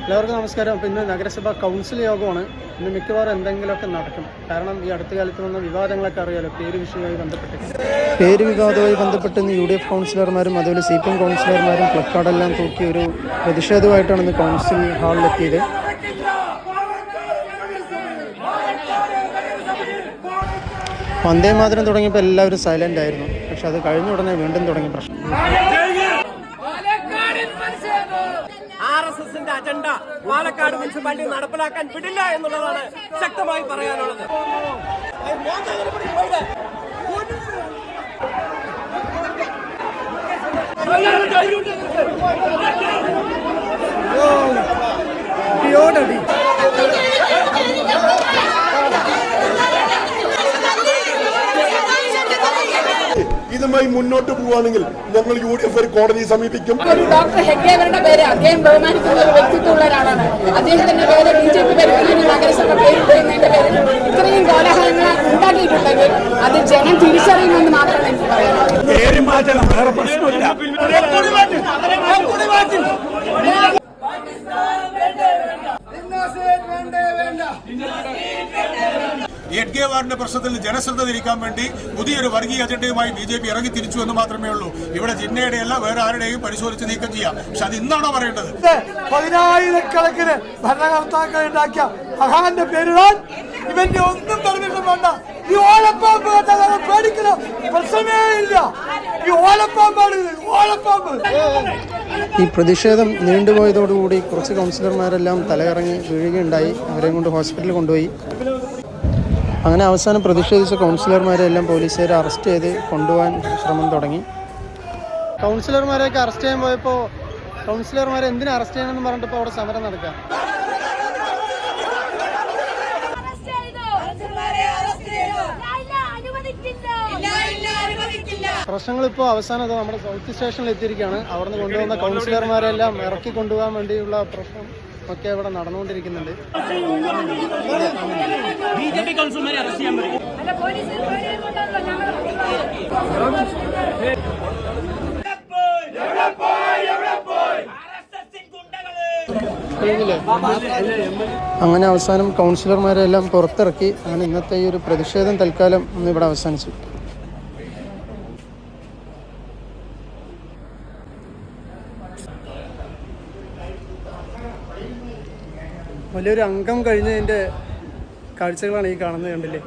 എല്ലാവർക്കും നമസ്കാരം. അപ്പോൾ ഇന്ന് നഗരസഭാ കൗൺസിൽ യോഗമാണ്. ഇന്ന് മിക്കവാറും എന്തെങ്കിലുമൊക്കെ നടക്കും. കാരണം ഈ അടുത്ത കാലത്ത് വന്ന വിവാദങ്ങളൊക്കെ അറിയാലോ. പേര് വിഷയവുമായി ബന്ധപ്പെട്ട് ഇന്ന് UDF കൗൺസിലർമാരും അതുപോലെ CPM കൗൺസിലർമാരും പ്ലക്കാർഡെല്ലാം തൂക്കി ഒരു പ്രതിഷേധമായിട്ടാണ് ഇന്ന് കൗൺസിൽ ഹാളിലെത്തിയത്. വന്ദേ മാതരം തുടങ്ങിയപ്പോൾ എല്ലാവരും സൈലൻ്റ് ആയിരുന്നു. പക്ഷെ അത് കഴിഞ്ഞ ഉടനെ വീണ്ടും തുടങ്ങി പ്രശ്നം. RSSന്റെ അജണ്ട പാലക്കാട് മുനിസിപ്പാലിറ്റി നടപ്പിലാക്കാൻ വിടില്ല എന്നുള്ളതാണ് ശക്തമായി പറയാനുള്ളത്. ഇതുമായി മുന്നോട്ട് പോവുകയാണെങ്കിൽ ഞങ്ങൾ UDF കോടതിയെ സമീപിക്കും. ഡോക്ടർ ഹെഗ്ഡേവറുടെ പേര് അദ്ദേഹം ബഹുമാനിക്കുന്ന ഒരു വ്യക്തിത്വമുള്ള ഒരാളാണ്. അദ്ദേഹത്തിന്റെ പേര് BJP ഭരിക്കുന്ന നഗരസഭ പേരിടുന്നതിന്റെ പേരിൽ ഇത്രയും കോലാഹലങ്ങൾ ഉണ്ടാക്കിയിട്ടുണ്ടെങ്കിൽ അത് ജനം തിരിച്ചറിയുമെന്ന് മാത്രമേ എനിക്ക് പറയാനുള്ളൂ. ഹെഡ്ഗേവാറിന്റെ പ്രശ്നത്തിൽ ജനശ്രദ്ധ തിരിക്കാൻ വേണ്ടി പുതിയൊരു വർഗീയ അജണ്ടയുമായി BJP ഇറങ്ങി തിരിച്ചു എന്ന് മാത്രമേ ഉള്ളൂ. ഇവിടെ ജിന്നയുടെ അല്ല വേറെ ആരുടെയും പരിശോധിച്ച് നീക്കം ചെയ്യാം. പക്ഷെ അത് ഇന്നാണോ പറയേണ്ടത്? 10,000 ഭരണകർത്താക്കൾ ഉണ്ടാക്കിയ മഹാന്റെ പേരിടാൻ ഇവന്റെ ഒന്നും പെർമിഷൻ വേണ്ട. ഈ ഓലപ്പാമ്പ് പേടിക്കുന്ന പ്രശ്നമേ ഇല്ല. ഈ ഓലപ്പാമ്പാണ് ഓലപ്പാമ്പ്. ഈ പ്രതിഷേധം നീണ്ടുപോയതോടുകൂടി കുറച്ച് കൗൺസിലർമാരെല്ലാം തലകറങ്ങി വീഴുകയുണ്ടായി. അവരെയും കൊണ്ട് ഹോസ്പിറ്റലിൽ കൊണ്ടുപോയി. അങ്ങനെ അവസാനം പ്രതിഷേധിച്ച കൗൺസിലർമാരെല്ലാം പോലീസുകാർ അറസ്റ്റ് ചെയ്ത് കൊണ്ടുപോകാൻ ശ്രമം തുടങ്ങി. കൗൺസിലർമാരെയൊക്കെ അറസ്റ്റ് ചെയ്യാൻ പോയപ്പോൾ കൗൺസിലർമാരെ എന്തിനാ അറസ്റ്റ് ചെയ്യണമെന്ന് പറഞ്ഞിട്ട് അവിടെ സമരം നടക്കുക. പ്രശ്നങ്ങളിപ്പോൾ അവസാനം നമ്മുടെ സൗത്ത് സ്റ്റേഷനിൽ എത്തിയിരിക്കുകയാണ്. അവിടെ നിന്ന് കൊണ്ടുവന്ന കൗൺസിലർമാരെല്ലാം ഇറക്കി കൊണ്ടുപോകാൻ വേണ്ടിയുള്ള പ്രശ്നം ഒക്കെ ഇവിടെ നടന്നുകൊണ്ടിരിക്കുന്നുണ്ട്. അങ്ങനെ അവസാനം കൗൺസിലർമാരെല്ലാം പുറത്തിറക്കി. അങ്ങനെ ഇന്നത്തെ ഈ ഒരു പ്രതിഷേധം തൽക്കാലം ഇവിടെ അവസാനിച്ചു. വലിയൊരു അംഗം കഴിഞ്ഞതിൻ്റെ കാഴ്ചകളാണ് ഈ കാണുന്നത്. കണ്ടില്ലേ?